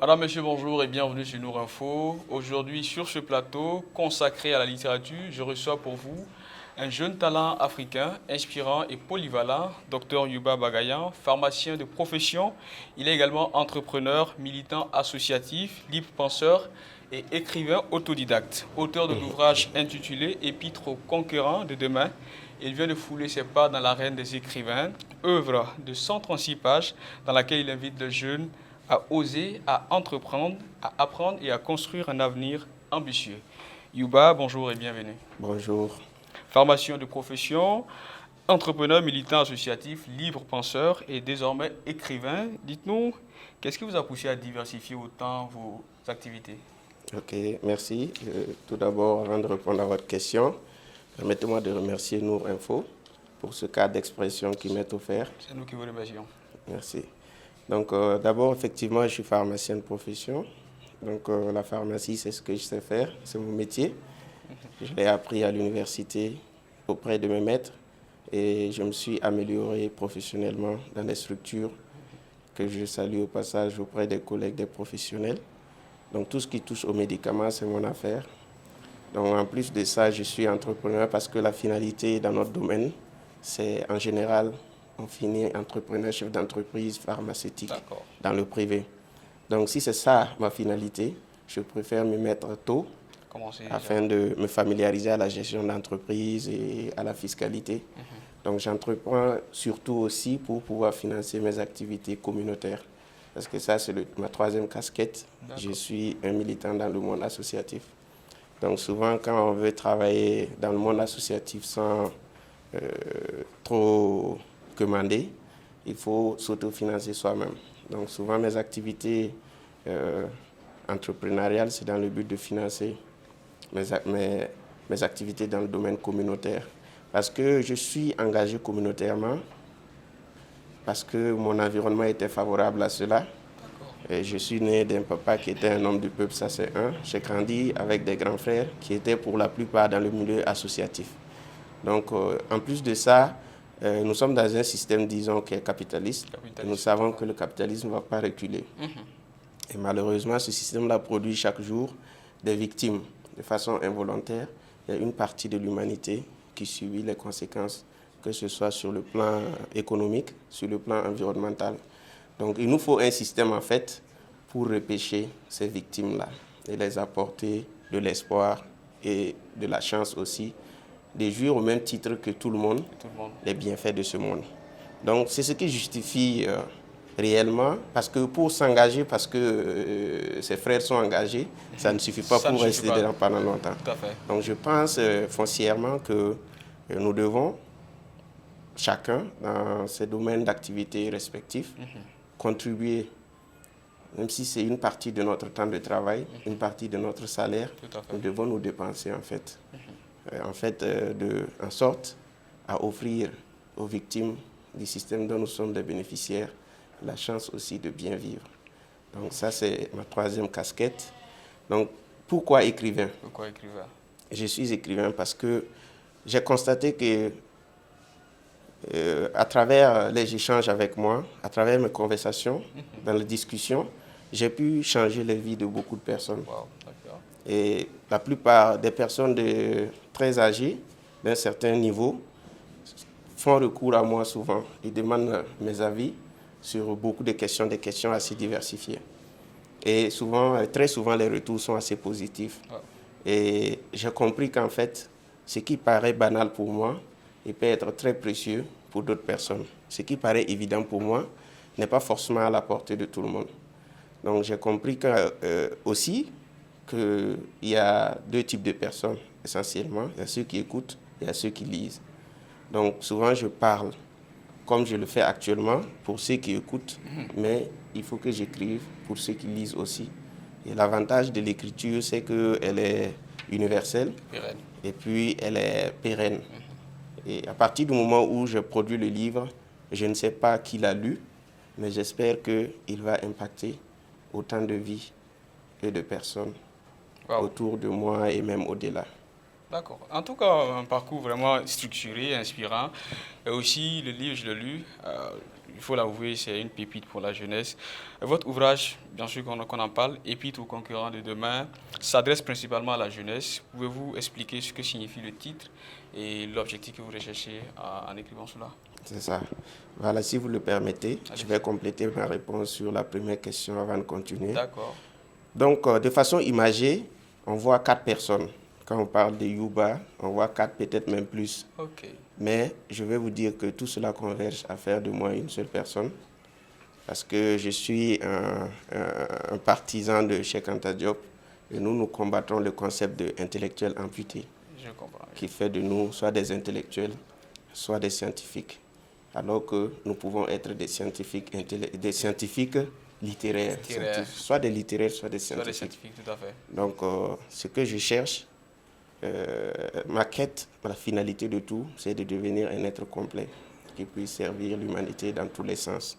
Madame, Monsieur, bonjour et bienvenue sur Nour Info. Aujourd'hui, sur ce plateau consacré à la littérature, je reçois pour vous un jeune talent africain, inspirant et polyvalent, Dr Yuba Bagayan, pharmacien de profession. Il est également entrepreneur, militant associatif, libre penseur et écrivain autodidacte. Auteur de l'ouvrage intitulé Épître aux conquérants de demain, il vient de fouler ses pas dans l'arène des écrivains, œuvre de 136 pages dans laquelle il invite les jeunes à oser, à entreprendre, à apprendre et à construire un avenir ambitieux. Yuba, bonjour et bienvenue. Bonjour. Formation de profession, entrepreneur, militant associatif, libre penseur et désormais écrivain. Dites-nous, qu'est-ce qui vous a poussé à diversifier autant vos activités? Ok, merci. Tout d'abord, avant de répondre à votre question, permettez-moi de remercier Nour Info pour ce cadre d'expression qui m'est offert. C'est nous qui vous remercions. Merci. Donc, d'abord, effectivement, je suis pharmacien de profession. Donc, la pharmacie, c'est ce que je sais faire, c'est mon métier. Je l'ai appris à l'université auprès de mes maîtres et je me suis amélioré professionnellement dans les structures que je salue au passage auprès des collègues des professionnels. Donc, tout ce qui touche aux médicaments, c'est mon affaire. Donc, en plus de ça, je suis entrepreneur parce que la finalité dans notre domaine, c'est en général, on finit entrepreneur, chef d'entreprise pharmaceutique dans le privé. Donc, si c'est ça ma finalité, je préfère me mettre tôt afin de me familiariser à la gestion d'entreprise et à la fiscalité. Donc, j'entreprends surtout aussi pour pouvoir financer mes activités communautaires. Parce que ça, c'est ma troisième casquette. Je suis un militant dans le monde associatif. Donc, souvent, quand on veut travailler dans le monde associatif sans trop commander, il faut s'autofinancer soi-même. Donc, souvent, mes activités entrepreneuriales, c'est dans le but de financer mes activités dans le domaine communautaire. Parce que je suis engagé communautairement, parce que mon environnement était favorable à cela. Et je suis né d'un papa qui était un homme du peuple, ça c'est un. J'ai grandi avec des grands frères qui étaient pour la plupart dans le milieu associatif. Donc, en plus de ça, nous sommes dans un système, disons, qui est capitaliste. Nous savons que le capitalisme ne va pas reculer. Et malheureusement, ce système-là produit chaque jour des victimes de façon involontaire. Il y a une partie de l'humanité qui subit les conséquences, que ce soit sur le plan économique, sur le plan environnemental. Donc, il nous faut un système, en fait, pour repêcher ces victimes-là et les apporter de l'espoir et de la chance aussi de jouir au même titre que tout le monde les bienfaits de ce monde. Donc, c'est ce qui justifie réellement, parce que pour s'engager, parce que ses frères sont engagés, ça ne suffit pas pour rester dedans pendant longtemps. Donc, je pense foncièrement que nous devons, chacun, dans ses domaines d'activité respectifs, contribuer, même si c'est une partie de notre temps de travail, une partie de notre salaire, nous devons nous dépenser en sorte à offrir aux victimes du système dont nous sommes des bénéficiaires la chance aussi de bien vivre. Donc ça, c'est ma troisième casquette. Donc, pourquoi écrivain? Pourquoi écrivain? Je suis écrivain parce que j'ai constaté que à travers les échanges avec moi, à travers mes conversations, dans les discussions, j'ai pu changer les vies de beaucoup de personnes. Et la plupart des personnes très âgées, d'un certain niveau, font recours à moi souvent. Ils demandent mes avis sur beaucoup de questions, des questions assez diversifiées. Et très souvent, les retours sont assez positifs. Et j'ai compris qu'en fait, ce qui paraît banal pour moi, il peut être très précieux pour d'autres personnes. Ce qui paraît évident pour moi n'est pas forcément à la portée de tout le monde. Donc j'ai compris aussi qu'il y a deux types de personnes essentiellement. Il y a ceux qui écoutent et il y a ceux qui lisent. Donc souvent je parle comme je le fais actuellement pour ceux qui écoutent, mais il faut que j'écrive pour ceux qui lisent aussi. Et l'avantage de l'écriture, c'est qu'elle est universelle et puis elle est pérenne. Et à partir du moment où je produis le livre, je ne sais pas qui l'a lu, mais j'espère qu'il va impacter autant de vies et de personnes autour de moi et même au-delà. D'accord. En tout cas, un parcours vraiment structuré, inspirant. Et aussi, le livre, je l'ai lu. il faut l'avouer, c'est une pépite pour la jeunesse. Votre ouvrage, bien sûr qu'on en parle, Épître aux concurrents de demain, s'adresse principalement à la jeunesse. Pouvez-vous expliquer ce que signifie le titre et l'objectif que vous recherchez en écrivant cela? C'est ça. Voilà, si vous le permettez, Allez. je vais compléter ma réponse sur la première question avant de continuer. D'accord. Donc, de façon imagée, on voit 4 personnes. Quand on parle de Yuba, on voit 4, peut-être même plus. Ok. Mais je vais vous dire que tout cela converge à faire de moi une seule personne. Parce que je suis un partisan de Cheikh Anta Diop. Et nous combattons le concept d'intellectuel amputé. Je comprends. Qui fait de nous soit des intellectuels, soit des scientifiques. Alors que nous pouvons être des scientifiques littéraires. Soit des littéraires, soit des scientifiques. Soit des scientifiques, tout à fait. Donc, ce que je cherche, ma quête, la finalité de tout, c'est de devenir un être complet qui puisse servir l'humanité dans tous les sens.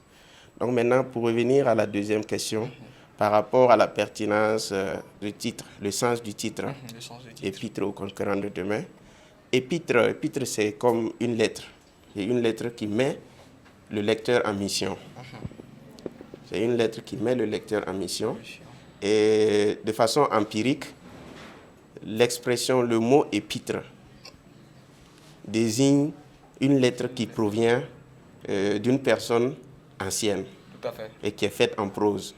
Donc maintenant, pour revenir à la deuxième question, par rapport à la pertinence du titre, le sens du titre, Épître aux concurrents de demain. Épître, c'est comme une lettre. C'est une lettre qui met le lecteur en mission. C'est une lettre qui met le lecteur en mission. Et de façon empirique, l'expression, le mot épître désigne une lettre qui provient d'une personne ancienne. Tout à fait. Et qui est faite en prose.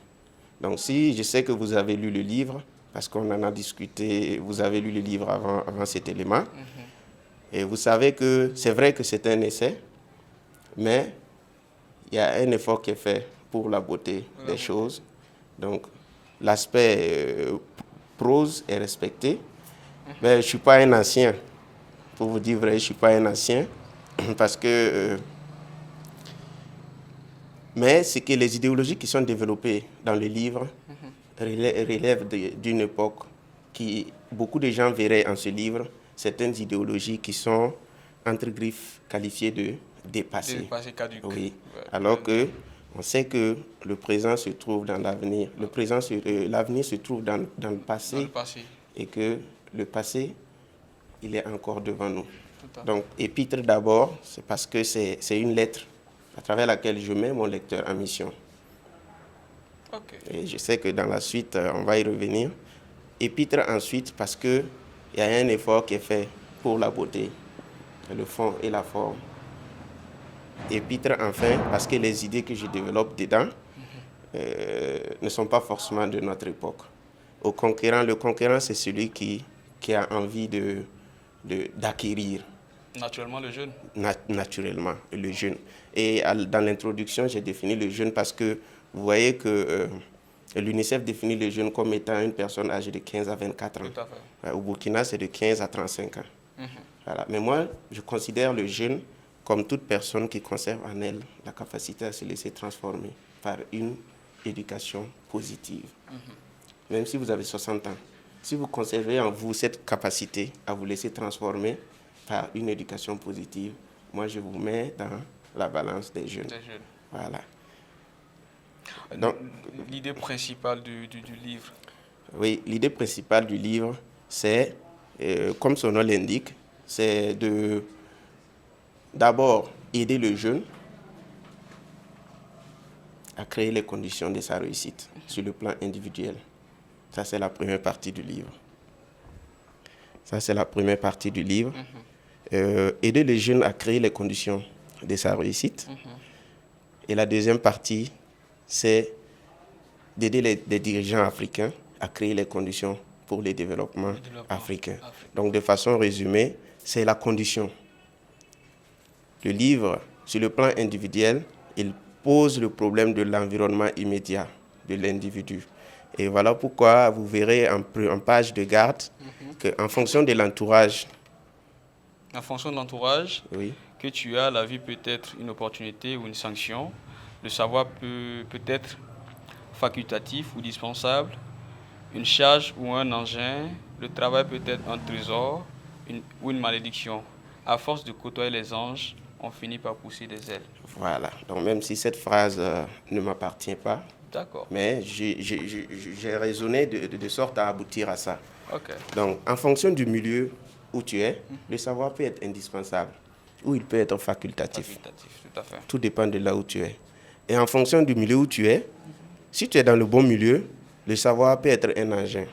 Donc si je sais que vous avez lu le livre, parce qu'on en a discuté, vous avez lu le livre avant cet élément, et vous savez que c'est vrai que c'est un essai, mais il y a un effort qui est fait pour la beauté des choses. Donc l'aspect prose est respecté. Mais je ne suis pas un ancien. Pour vous dire vrai, je ne suis pas un ancien, parce que... mais c'est que les idéologies qui sont développées dans le livre relèvent d'une époque qui, beaucoup de gens verraient en ce livre, certaines idéologies qui sont, entre griffes, qualifiées de dépassées. Dépassées, caduques. Oui. Alors que on sait que le présent se trouve dans l'avenir. L'avenir se trouve dans le passé. Et que le passé, il est encore devant nous. Donc, épître d'abord, c'est parce que c'est une lettre à travers laquelle je mets mon lecteur en mission. Okay. Et je sais que dans la suite, on va y revenir. Épître ensuite parce qu'il y a un effort qui est fait pour la beauté, le fond et la forme. Épître enfin parce que les idées que je développe dedans ne sont pas forcément de notre époque. Le conquérant, c'est celui qui a envie d'acquérir. Naturellement, le jeune. Naturellement, le jeune. Et dans l'introduction, j'ai défini le jeune parce que vous voyez que l'UNICEF définit le jeune comme étant une personne âgée de 15 à 24 ans. Tout à fait. Au Burkina, c'est de 15 à 35 ans. Voilà. Mais moi, je considère le jeune comme toute personne qui conserve en elle la capacité à se laisser transformer par une éducation positive. Même si vous avez 60 ans, si vous conservez en vous cette capacité à vous laisser transformer par une éducation positive, moi je vous mets dans la balance des jeunes. Voilà. Donc, l'idée principale du livre. Oui, l'idée principale du livre, c'est, comme son nom l'indique, c'est d'abord aider le jeune à créer les conditions de sa réussite sur le plan individuel. Ça, c'est la première partie du livre. Aider les jeunes à créer les conditions de sa réussite. Et la deuxième partie, c'est d'aider les dirigeants africains à créer les conditions pour le développement africain. Donc, de façon résumée, c'est la condition. Le livre, sur le plan individuel, il pose le problème de l'environnement immédiat de l'individu. Et voilà pourquoi vous verrez en page de garde qu'en fonction de l'entourage, oui, que tu as, la vie peut être une opportunité ou une sanction. Le savoir peut être facultatif ou dispensable, une charge ou un engin. Le travail peut être un trésor ou une malédiction. À force de côtoyer les anges, on finit par pousser des ailes. Voilà. Donc même si cette phrase ne m'appartient pas, d'accord, mais j'ai raisonné de sorte à aboutir à ça. Okay. Donc en fonction du milieu où tu es, le savoir peut être indispensable ou il peut être facultatif. Tout à fait. Tout dépend de là où tu es. Et en fonction du milieu où tu es, si tu es dans le bon milieu, le savoir peut être un engin.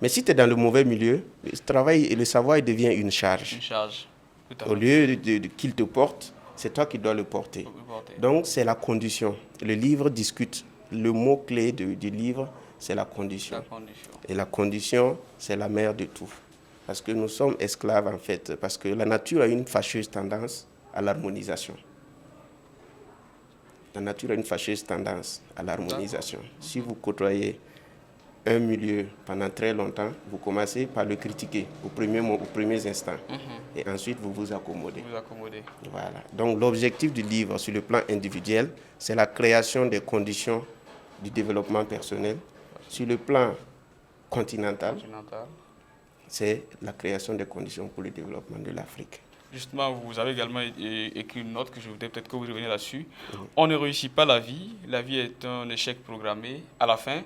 Mais si tu es dans le mauvais milieu, le travail et le savoir il devient une charge. Une charge. Tout à Au fait. lieu qu'il te porte, c'est toi qui dois le porter. Faut le porter. Donc, c'est la condition. Le livre discute. Le mot-clé du livre, c'est la condition. La condition. Et la condition, c'est la mère de tout. Parce que nous sommes esclaves, en fait. Parce que la nature a une fâcheuse tendance à l'harmonisation. La nature a une fâcheuse tendance à l'harmonisation. Si vous côtoyez un milieu pendant très longtemps, vous commencez par le critiquer aux premiers instants. Et ensuite, vous vous accommodez. Vous accommoder. Voilà. Donc, l'objectif du livre sur le plan individuel, c'est la création des conditions du développement personnel. Sur le plan continental, Continental. c'est la création des conditions pour le développement de l'Afrique. Justement, vous avez également écrit une note que je voudrais peut-être que vous reveniez là-dessus. On ne réussit pas la vie est un échec programmé. À la fin,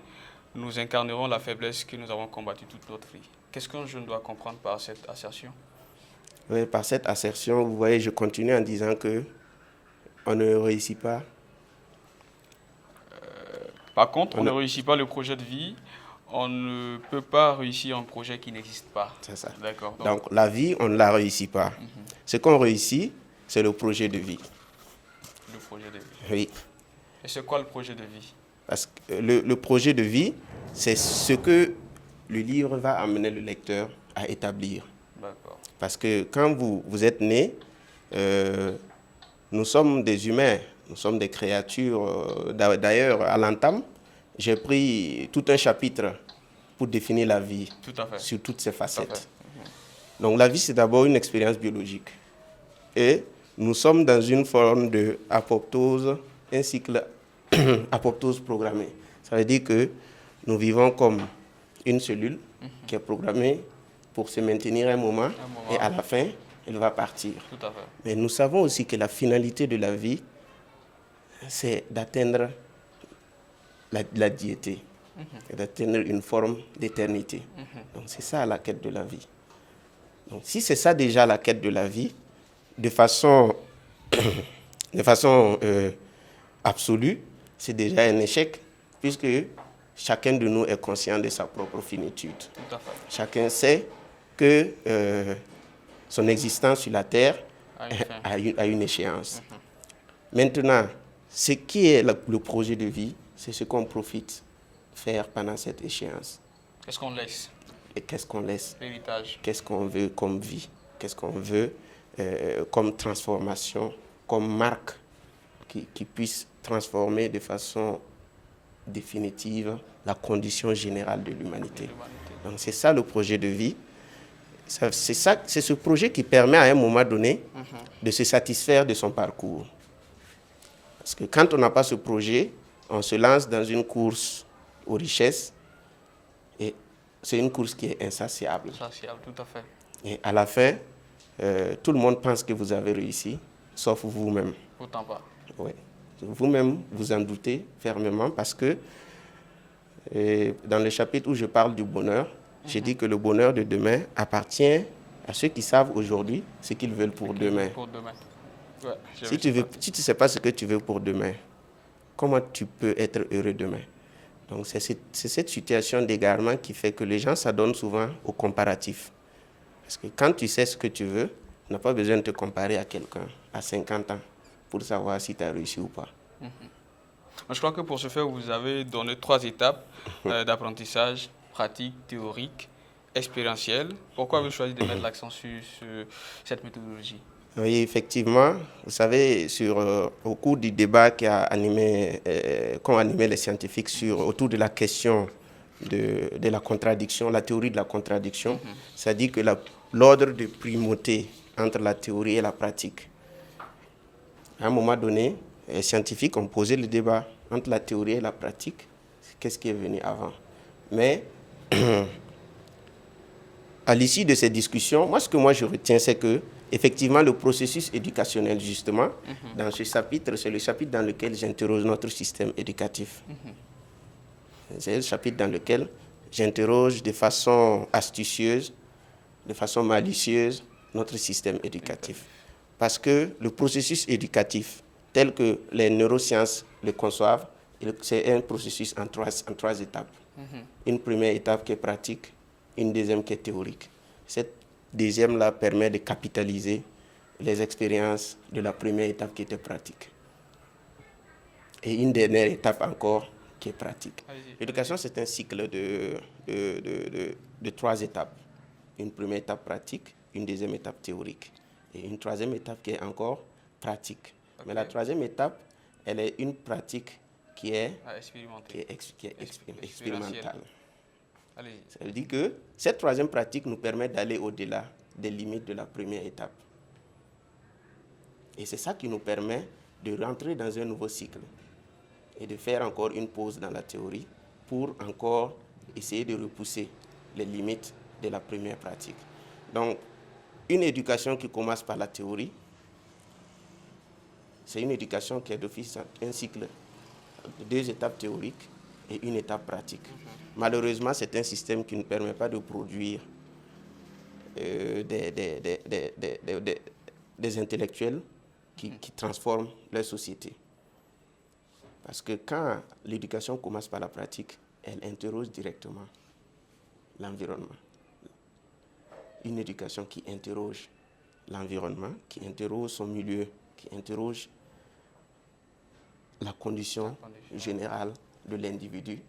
nous incarnerons la faiblesse que nous avons combattue toute notre vie. Qu'est-ce qu'un jeune doit comprendre par cette assertion? Oui, par cette assertion, vous voyez, je continue en disant que on ne réussit pas. Par contre, on ne réussit pas le projet de vie. On ne peut pas réussir un projet qui n'existe pas. C'est ça. D'accord. Donc, la vie, on ne la réussit pas. Ce qu'on réussit, c'est le projet de vie. Le projet de vie. Oui. Et c'est quoi le projet de vie? Parce que le projet de vie, c'est ce que le livre va amener le lecteur à établir. D'accord. Parce que quand vous êtes né, nous sommes des humains, nous sommes des créatures. D'ailleurs, à l'entame, j'ai pris tout un chapitre pour définir la vie Tout à fait. sur toutes ses Tout à facettes. fait. Donc la vie, c'est d'abord une expérience biologique. Et nous sommes dans une forme de apoptose, un cycle apoptose programmée. Ça veut dire que nous vivons comme une cellule qui est programmée pour se maintenir un moment et à la fin, elle va partir. Tout à fait. Mais nous savons aussi que la finalité de la vie, c'est d'atteindre la diété, et d'atteindre une forme d'éternité. Donc c'est ça la quête de la vie. Donc si c'est ça déjà la quête de la vie, de façon absolue, c'est déjà un échec, puisque chacun de nous est conscient de sa propre finitude. Tout à fait. Chacun sait que son existence sur la Terre a une échéance. Maintenant, ce qui est le projet de vie, c'est ce qu'on profite faire pendant cette échéance. Qu'est-ce qu'on laisse? Et qu'est-ce qu'on laisse? L'héritage. Qu'est-ce qu'on veut comme vie? Qu'est-ce qu'on veut comme transformation, comme marque qui puisse transformer de façon définitive la condition générale de l'humanité. Donc c'est ça le projet de vie. C'est ce projet qui permet à un moment donné de se satisfaire de son parcours. Parce que quand on n'a pas ce projet, on se lance dans une course aux richesses et c'est une course qui est insatiable. Insatiable, tout à fait. Et à la fin, tout le monde pense que vous avez réussi, sauf vous-même. Pourtant pas. Oui. Vous-même, vous en doutez fermement parce que dans le chapitre où je parle du bonheur, j'ai dit que le bonheur de demain appartient à ceux qui savent aujourd'hui ce qu'ils veulent pour demain. Pour demain. Ouais, Si tu ne sais pas ce que tu veux pour demain, comment tu peux être heureux demain? Donc c'est cette situation d'égarement qui fait que les gens s'adonnent souvent au comparatif. Parce que quand tu sais ce que tu veux, tu n'as pas besoin de te comparer à quelqu'un à 50 ans pour savoir si tu as réussi ou pas. Je crois que pour ce faire, vous avez donné 3 étapes d'apprentissage: pratique, théorique, expérientiel. Pourquoi avez-vous choisi de mettre l'accent sur cette méthodologie? Oui, effectivement. Vous savez, au cours du débat qu'ont animé les scientifiques autour de la question de la contradiction, la théorie de la contradiction, ça dit que l'ordre de primauté entre la théorie et la pratique. À un moment donné, les scientifiques ont posé le débat entre la théorie et la pratique. Qu'est-ce qui est venu avant? Mais à l'issue de ces discussions, ce que je retiens, c'est que effectivement, le processus éducationnel, justement, dans ce chapitre, c'est le chapitre dans lequel j'interroge notre système éducatif. C'est le chapitre dans lequel j'interroge de façon astucieuse, de façon malicieuse, notre système éducatif. Parce que le processus éducatif, tel que les neurosciences le conçoivent. C'est un processus en trois étapes. Une première étape qui est pratique, une deuxième qui est théorique. Cette deuxième-là permet de capitaliser les expériences de la première étape qui était pratique. Et une dernière étape encore qui est pratique. L'éducation, c'est un cycle de 3 étapes. Une première étape pratique, une deuxième étape théorique et une troisième étape qui est encore pratique. Okay. Mais la troisième étape, elle est une pratique qui est expérimentale. Ça veut dire que cette troisième pratique nous permet d'aller au-delà des limites de la première étape. Et c'est ça qui nous permet de rentrer dans un nouveau cycle et de faire encore une pause dans la théorie pour encore essayer de repousser les limites de la première pratique. Donc, une éducation qui commence par la théorie, c'est une éducation qui est d'office un cycle de 2 étapes théoriques et une étape pratique. Malheureusement, c'est un système qui ne permet pas de produire des intellectuels qui transforment leur société. Parce que quand l'éducation commence par la pratique, elle interroge directement l'environnement. Une éducation qui interroge l'environnement, qui interroge son milieu, qui interroge la condition générale de l'individu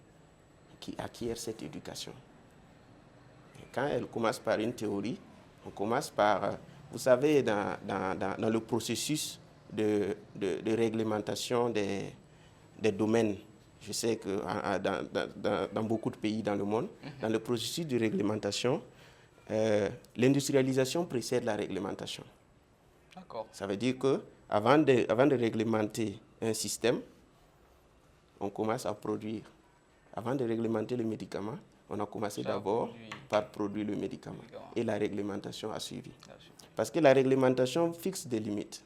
qui acquiert cette éducation. Et quand elle commence par une théorie, on commence par, vous savez, dans le processus de réglementation des domaines, je sais que dans beaucoup de pays dans le monde, dans le processus de réglementation, l'industrialisation précède la réglementation. D'accord. Ça veut dire qu'avant de réglementer un système, on commence à produire. Avant de réglementer le médicament, on a commencé d'abord par produire le médicament. Et la réglementation a suivi. Parce que la réglementation fixe des limites.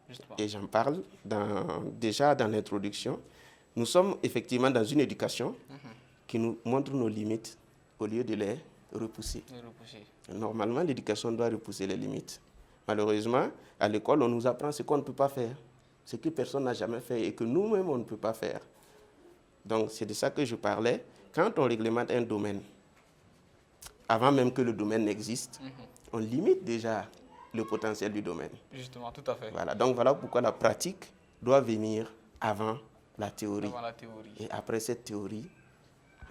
Justement. Et j'en parle déjà dans l'introduction. Nous sommes effectivement dans une éducation qui nous montre nos limites au lieu de les repousser. Normalement, l'éducation doit repousser les limites. Malheureusement, à l'école, on nous apprend ce qu'on ne peut pas faire, ce que personne n'a jamais fait et que nous-mêmes, on ne peut pas faire. Donc, c'est de ça que je parlais. Quand on réglemente un domaine, avant même que le domaine n'existe, on limite déjà le potentiel du domaine. Justement, tout à fait. Voilà, donc voilà pourquoi la pratique doit venir avant la théorie. Avant la théorie. Et après cette théorie,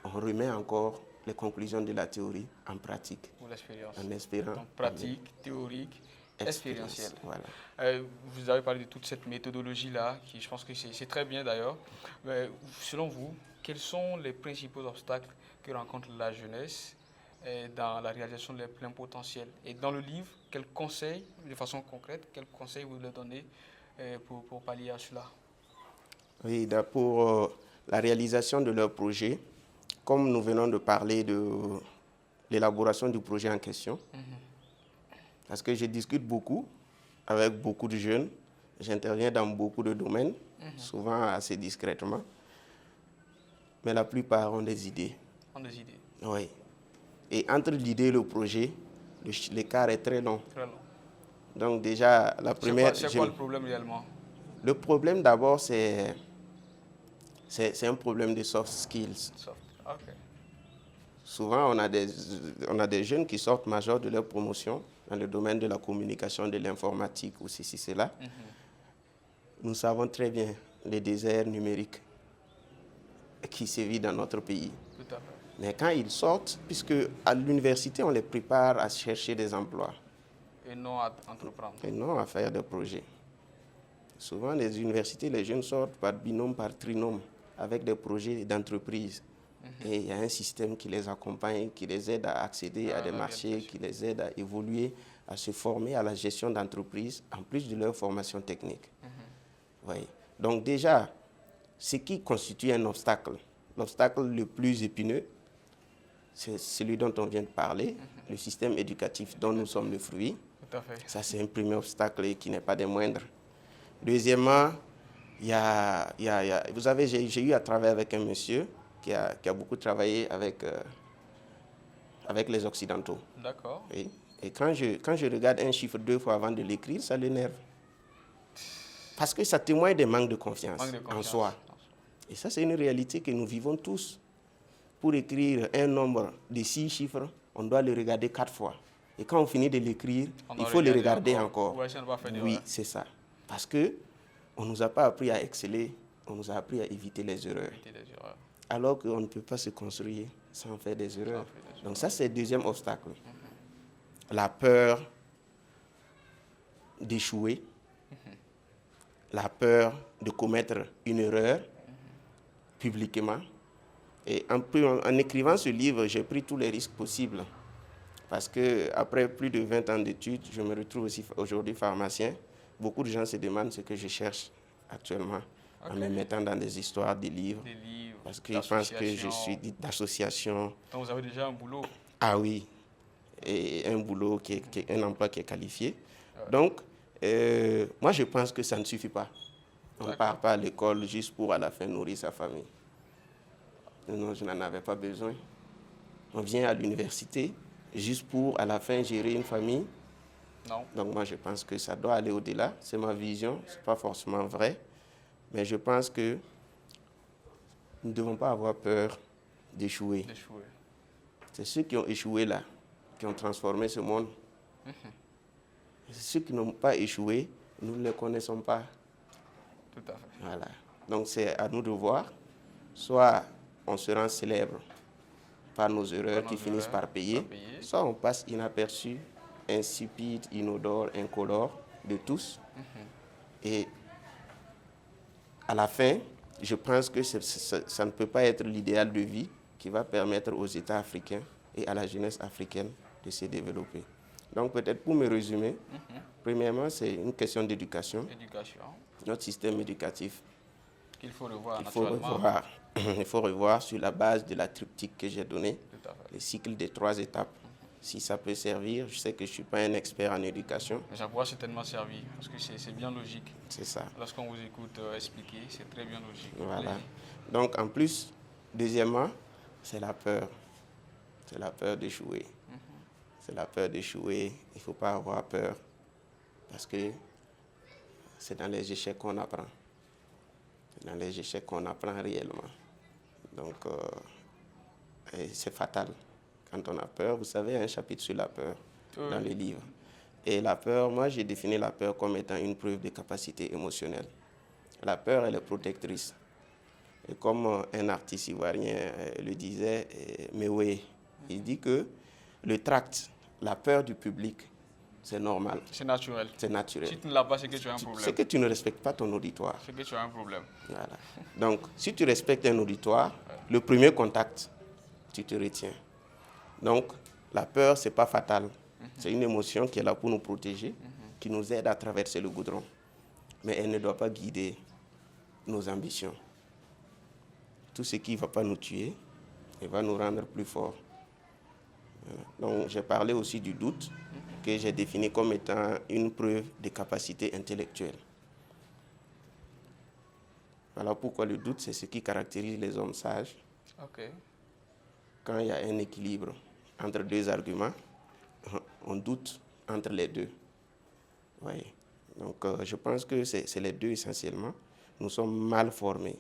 on remet encore les conclusions de la théorie en pratique. Pour l'expérience. En espérant. Donc, pratique, théorique, expérientielle. Voilà. Vous avez parlé de toute cette méthodologie-là, qui je pense que c'est très bien d'ailleurs. Mais selon vous, quels sont les principaux obstacles que rencontre la jeunesse dans la réalisation de leur plein potentiel? Et dans le livre, quels conseils, de façon concrète, quels conseils vous leur donnez pour pallier à cela? Oui, pour la réalisation de leur projet, comme nous venons de parler de l'élaboration du projet en question, parce que je discute beaucoup avec beaucoup de jeunes, j'interviens dans beaucoup de domaines, souvent assez discrètement, mais la plupart ont des idées. Ont des idées. Oui. Et entre l'idée et le projet, l'écart est très long. Très long. Donc déjà, la première... C'est quoi le problème réellement? Le problème d'abord, c'est un problème de soft skills. Okay. Souvent, on a des jeunes qui sortent majeurs de leur promotion dans le domaine de la communication, de l'informatique ou ceci, cela. Nous savons très bien les déserts numériques qui sévissent dans notre pays. Tout à fait. Mais quand ils sortent, puisque à l'université, on les prépare à chercher des emplois. Et non à entreprendre. Et non à faire des projets. Souvent, les universités, les jeunes sortent par binôme, par trinôme, avec des projets d'entreprise. Et il y a un système qui les accompagne, qui les aide à accéder à des marchés, qui les aide à évoluer, à se former à la gestion d'entreprise, en plus de leur formation technique. Oui. Donc déjà, ce qui constitue un obstacle, l'obstacle le plus épineux, c'est celui dont on vient de parler, le système éducatif dont nous sommes le fruit. Tout à fait. Ça, c'est un premier obstacle qui n'est pas des moindres. Deuxièmement, vous savez, j'ai eu à travailler avec un monsieur qui a beaucoup travaillé avec les Occidentaux. D'accord. Et quand je regarde un chiffre 2 fois avant de l'écrire, ça l'énerve. Parce que ça témoigne des manques de confiance, Manque de confiance en soi. Et ça, c'est une réalité que nous vivons tous. Pour écrire un nombre de 6 chiffres, on doit le regarder 4 fois. Et quand on finit de l'écrire, il faut le regarder encore. Ouais, ça ne va pas faire Oui, c'est ça. Parce qu'on ne nous a pas appris à exceller, on nous a appris à éviter les erreurs. Alors qu'on ne peut pas se construire sans faire des erreurs. Donc ça, c'est le deuxième obstacle. La peur d'échouer, la peur de commettre une erreur publiquement. Et en écrivant ce livre, j'ai pris tous les risques possibles. Parce qu'après plus de 20 ans d'études, je me retrouve aussi aujourd'hui pharmacien. Beaucoup de gens se demandent ce que je cherche actuellement, en me mettant dans des histoires, des livres. Parce qu'ils pensent que je suis d'association. Donc vous avez déjà un boulot? Ah oui, et un boulot, un emploi qui est qualifié. Ouais. Donc, moi je pense que ça ne suffit pas. On ne part pas à l'école juste pour à la fin nourrir sa famille. Non, je n'en avais pas besoin. On vient à l'université juste pour, à la fin, gérer une famille. Non. Donc moi, je pense que ça doit aller au-delà. C'est ma vision, ce n'est pas forcément vrai. Mais je pense que nous ne devons pas avoir peur d'échouer. C'est ceux qui ont échoué là, qui ont transformé ce monde. Ceux qui n'ont pas échoué, nous ne les connaissons pas. Tout à fait. Voilà. Donc c'est à nous de voir. Soit on se rend célèbre par nos erreurs qui finissent par payer, soit on passe inaperçu, insipide, inodore, incolore de tous. Et à la fin, je pense que ça ne peut pas être l'idéal de vie qui va permettre aux États africains et à la jeunesse africaine de se développer. Donc peut-être pour me résumer, premièrement, c'est une question d'éducation. Notre système éducatif. Qu'il faut revoir naturellement. Il faut revoir sur la base de la triptyque que j'ai donnée, le cycle des 3 étapes. Si ça peut servir, je sais que je ne suis pas un expert en éducation. Mais ça pourra certainement servir, parce que c'est bien logique. C'est ça. Lorsqu'on vous écoute expliquer, c'est très bien logique. Voilà. Donc en plus, deuxièmement, c'est la peur. C'est la peur d'échouer. C'est la peur d'échouer. Il ne faut pas avoir peur, parce que c'est dans les échecs qu'on apprend. C'est dans les échecs qu'on apprend réellement. Donc, c'est fatal. Quand on a peur, vous savez, il y a un chapitre sur la peur dans le livre. Et la peur, moi, j'ai défini la peur comme étant une preuve de capacité émotionnelle. La peur, elle est protectrice. Et comme un artiste ivoirien le disait, Mewé, il dit que le tract, la peur du public, c'est normal. C'est naturel. C'est naturel. Si tu ne l'as pas, c'est que tu as un problème. C'est que tu ne respectes pas ton auditoire. C'est que tu as un problème. Voilà. Donc, si tu respectes un auditoire, le premier contact, tu te retiens. Donc, la peur, ce n'est pas fatal. C'est une émotion qui est là pour nous protéger, qui nous aide à traverser le goudron. Mais elle ne doit pas guider nos ambitions. Tout ce qui ne va pas nous tuer, il va nous rendre plus forts. Voilà. Donc, j'ai parlé aussi du doute, que j'ai défini comme étant une preuve de capacité intellectuelle. Voilà pourquoi le doute, c'est ce qui caractérise les hommes sages. Quand il y a un équilibre entre 2 arguments, on doute entre les 2. Oui. Donc, je pense que c'est les 2 essentiellement. Nous sommes mal formés.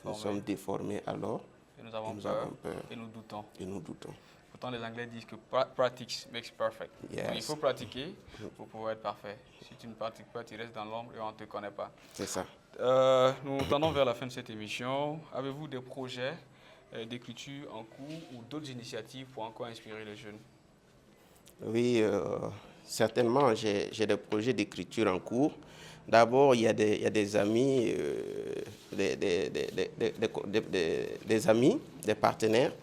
Nous sommes déformés alors. Et nous avons peur. Et nous doutons. Et nous doutons. Pourtant, les Anglais disent que practice makes perfect. Yes. Donc, il faut pratiquer pour pouvoir être parfait. Si tu ne pratiques pas, tu restes dans l'ombre et on ne te connaît pas. C'est ça. Nous tendons vers la fin de cette émission. Avez-vous des projets d'écriture en cours ou d'autres initiatives pour encore inspirer les jeunes? Oui, certainement, j'ai des projets d'écriture en cours. D'abord, il y a des amis, des amis, des partenaires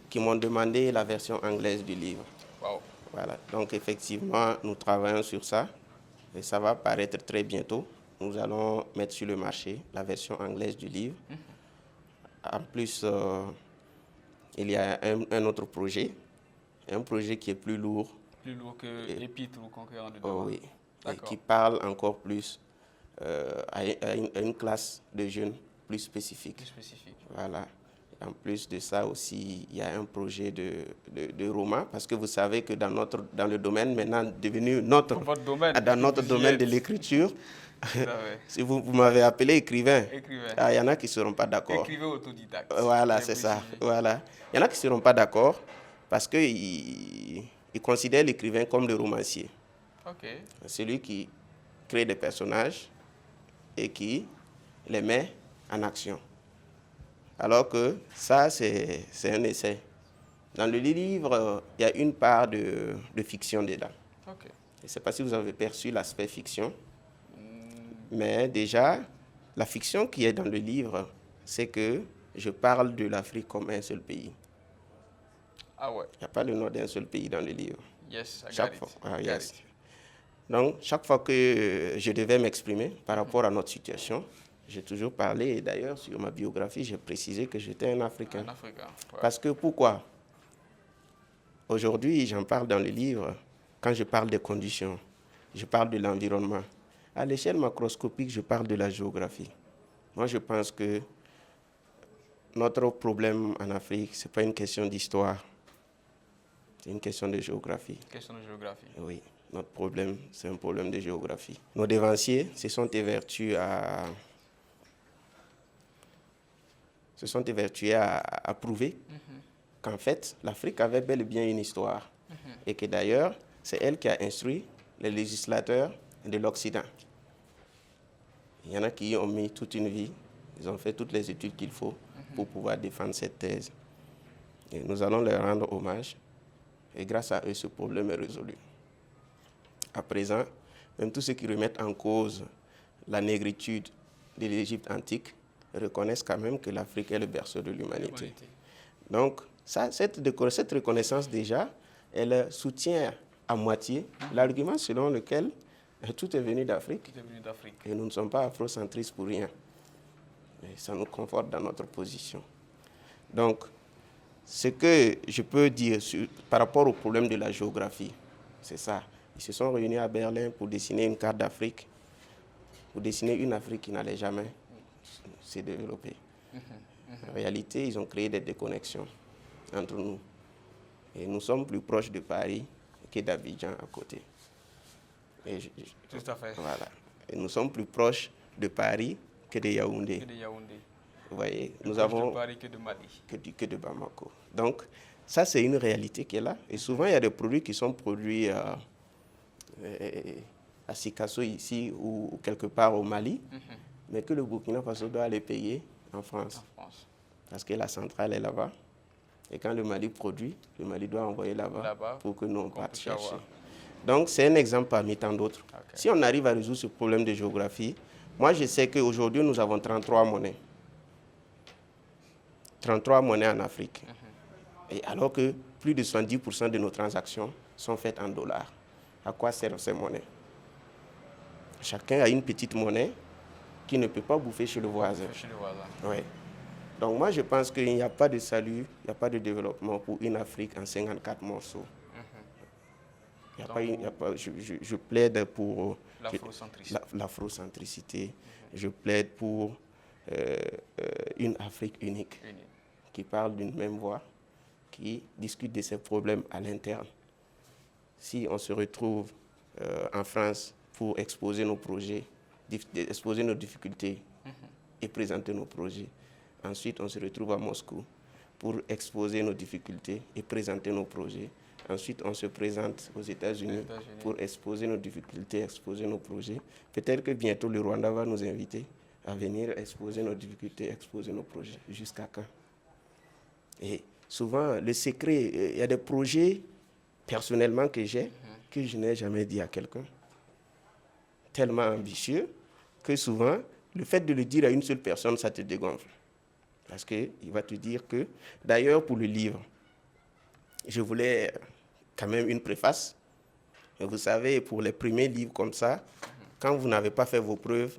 qui m'ont demandé la version anglaise du livre. Wow. Voilà. Donc, effectivement, nous travaillons sur ça et ça va paraître très bientôt. Nous allons mettre sur le marché la version anglaise du livre. En plus, il y a un autre projet, un projet qui est plus lourd. Plus lourd que Épître ou Conquérant de Demain. Oh oui, et qui parle encore plus à une classe de jeunes plus spécifique. Plus spécifique. Voilà. En plus de ça aussi, il y a un projet de roman, parce que vous savez que dans le domaine maintenant devenu dans notre domaine de l'écriture, Tout à fait. Si vous m'avez appelé écrivain, Écrivain. il y en a qui ne seront pas d'accord. Écrivain autodidacte. Voilà, Bien c'est ça. précisé. Voilà. Il y en a qui ne seront pas d'accord parce qu'ils considèrent l'écrivain comme le romancier. Ok. Celui qui crée des personnages et qui les met en action. Alors que ça, c'est un essai. Dans le livre, il y a une part de fiction dedans. Ok. Je ne sais pas si vous avez perçu l'aspect fiction, mais déjà, la fiction qui est dans le livre, c'est que je parle de l'Afrique comme un seul pays. Ah ouais. Il n'y a pas le nom d'un seul pays dans le livre. Yes, I got Chaque it. fois. Got Yes. it. Donc, chaque fois que je devais m'exprimer par rapport à notre situation, j'ai toujours parlé, et d'ailleurs, sur ma biographie, j'ai précisé que j'étais un Africain. Un Africain. Ouais. Parce que pourquoi? Aujourd'hui, j'en parle dans le livre, quand je parle des conditions, je parle de l'environnement. À l'échelle macroscopique, je parle de la géographie. Moi, je pense que notre problème en Afrique, ce n'est pas une question d'histoire, c'est une question de géographie. Question de géographie. Oui, notre problème, c'est un problème de géographie. Nos dévanciers se sont évertués à prouver qu'en fait, l'Afrique avait bel et bien une histoire. Et que d'ailleurs, c'est elle qui a instruit les législateurs de l'Occident. Il y en a qui ont mis toute une vie, ils ont fait toutes les études qu'il faut pour pouvoir défendre cette thèse. Et nous allons leur rendre hommage. Et grâce à eux, ce problème est résolu. À présent, même tous ceux qui remettent en cause la négritude de l'Égypte antique reconnaissent quand même que l'Afrique est le berceau de l'humanité. Donc, cette reconnaissance déjà, elle soutient à moitié l'argument selon lequel tout est venu d'Afrique. Et nous ne sommes pas afrocentristes pour rien. Et ça nous conforte dans notre position. Donc, ce que je peux dire par rapport au problème de la géographie, c'est ça. Ils se sont réunis à Berlin pour dessiner une carte d'Afrique, pour dessiner une Afrique qui n'allait jamais se développer. En réalité, ils ont créé des déconnexions entre nous. Et nous sommes plus proches de Paris que d'Abidjan à côté. Tout à fait. Voilà. Et nous sommes plus proches de Paris que de Yaoundé. Que de Yaoundé. Vous voyez, nous Plus avons de Paris que de Mali. que de Bamako. Donc, ça, c'est une réalité qui est là. Et souvent, il y a des produits qui sont produits à Sikasso, ici, ou quelque part au Mali, mais que le Burkina Faso doit les payer en France. Parce que la centrale est là-bas. Et quand le Mali produit, le Mali doit envoyer là-bas pour que nous, on parte chercher. Donc, c'est un exemple parmi tant d'autres. Okay. Si on arrive à résoudre ce problème de géographie, moi, je sais qu'aujourd'hui, nous avons 33 monnaies. 33 monnaies en Afrique. Et alors que plus de 70% de nos transactions sont faites en dollars. À quoi servent ces monnaies? Chacun a une petite monnaie qui ne peut pas bouffer chez le voisin. Ouais. Donc moi, je pense qu'il n'y a pas de salut, il n'y a pas de développement pour une Afrique en 54 morceaux. Je plaide pour l'afrocentricité. Je plaide pour une Afrique unique qui parle d'une même voix, qui discute de ses problèmes à l'interne. Si on se retrouve en France pour exposer nos projets, exposer nos difficultés et présenter nos projets, ensuite on se retrouve à Moscou pour exposer nos difficultés et présenter nos projets. Ensuite, on se présente aux États-Unis pour exposer nos difficultés, exposer nos projets. Peut-être que bientôt le Rwanda va nous inviter à venir exposer nos difficultés, exposer nos projets. Jusqu'à quand? Et souvent, le secret, il y a des projets personnellement que j'ai, que je n'ai jamais dit à quelqu'un. Tellement ambitieux que souvent, le fait de le dire à une seule personne, ça te dégonfle. Parce qu'il va te dire que, d'ailleurs, pour le livre, je voulais quand même une préface. Et vous savez, pour les premiers livres comme ça, quand vous n'avez pas fait vos preuves,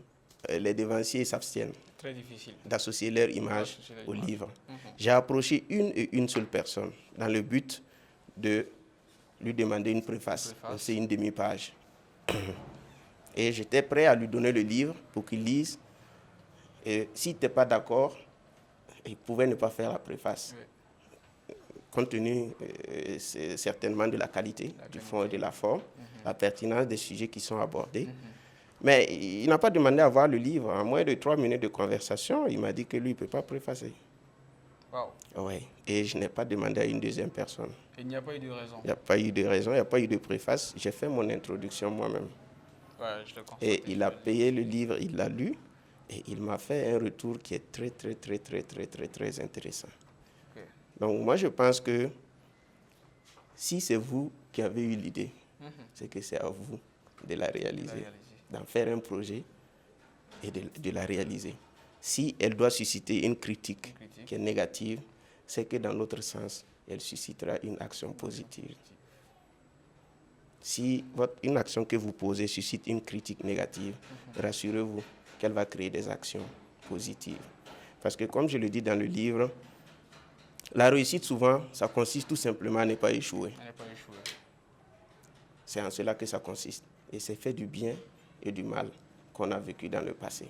les dévanciers s'abstiennent. Très difficile d'associer leur image au livre. J'ai approché une seule personne dans le but de lui demander une préface. C'est une demi-page. Et j'étais prêt à lui donner le livre pour qu'il lise. Et s'il n'était pas d'accord, il pouvait ne pas faire la préface. Oui. Compte tenu certainement de la qualité du fond et de la forme, la pertinence des sujets qui sont abordés. Mais il n'a pas demandé à voir le livre. En moins de 3 minutes de conversation, il m'a dit que lui, il ne peut pas préfacer. Wow. Oui, et je n'ai pas demandé à une deuxième personne. Et il n'y a pas eu de raison. Il n'y a pas eu de raison, il n'y a pas eu de préface. J'ai fait mon introduction moi-même. Ouais, je le constate. Et il a payé le livre, il l'a lu, et il m'a fait un retour qui est très, très, très, très, très, très, très intéressant. Okay. Donc moi, je pense que si c'est vous qui avez eu l'idée, c'est que c'est à vous de la réaliser, d'en faire un projet et de la réaliser. Si elle doit susciter une critique qui est négative, c'est que dans l'autre sens, elle suscitera une action positive. Si une action que vous posez suscite une critique négative, rassurez-vous qu'elle va créer des actions positives. Parce que comme je le dis dans le livre, la réussite souvent, ça consiste tout simplement à ne pas échouer. C'est en cela que ça consiste. Et c'est fait du bien et du mal qu'on a vécu dans le passé.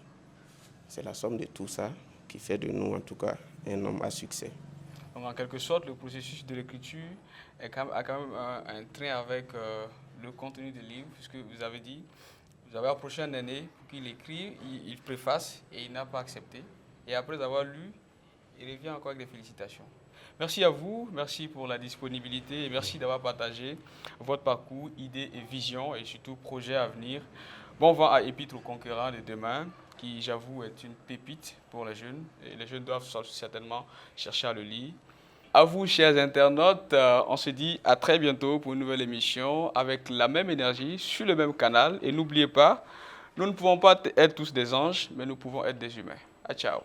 C'est la somme de tout ça qui fait de nous, en tout cas, un homme à succès. Donc, en quelque sorte, le processus de l'écriture a quand même un trait avec le contenu du livre, puisque vous avez dit, vous avez approché un aîné pour qu'il écrive, il préface et il n'a pas accepté. Et après avoir lu, il revient encore avec des félicitations. Merci à vous, merci pour la disponibilité et merci d'avoir partagé votre parcours, idées et visions et surtout projets à venir. Bon vent à Épître aux conquérants de demain, qui j'avoue est une pépite pour les jeunes et les jeunes doivent certainement chercher à le lire. À vous, chers internautes, on se dit à très bientôt pour une nouvelle émission avec la même énergie sur le même canal. Et n'oubliez pas, nous ne pouvons pas être tous des anges, mais nous pouvons être des humains. À ciao.